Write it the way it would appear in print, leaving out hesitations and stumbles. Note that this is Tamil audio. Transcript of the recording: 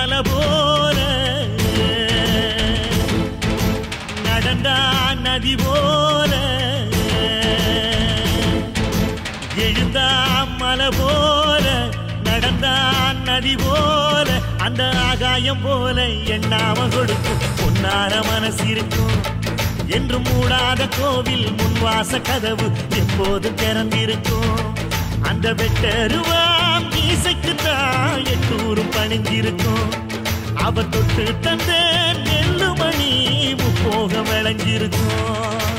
மலை போல நடந்தா நதி போல எழுந்தா மலை போல நடந்தா நதி போல அந்த ஆகாயம் போல எண்ணாம கொடுக்கும் பொன்னார மனசு இருக்கும் என்று மூடாத கோவில் முன்வாச கதவு எப்போது திறந்திருக்கும் அந்த வெட்டருவாம் மீசைக்குத்தான் எட்டூரும் பணிஞ்சிருக்கும் அவர் தொட்டு தந்த நெல்லுமணி முப்போக விளைஞ்சிருக்கும்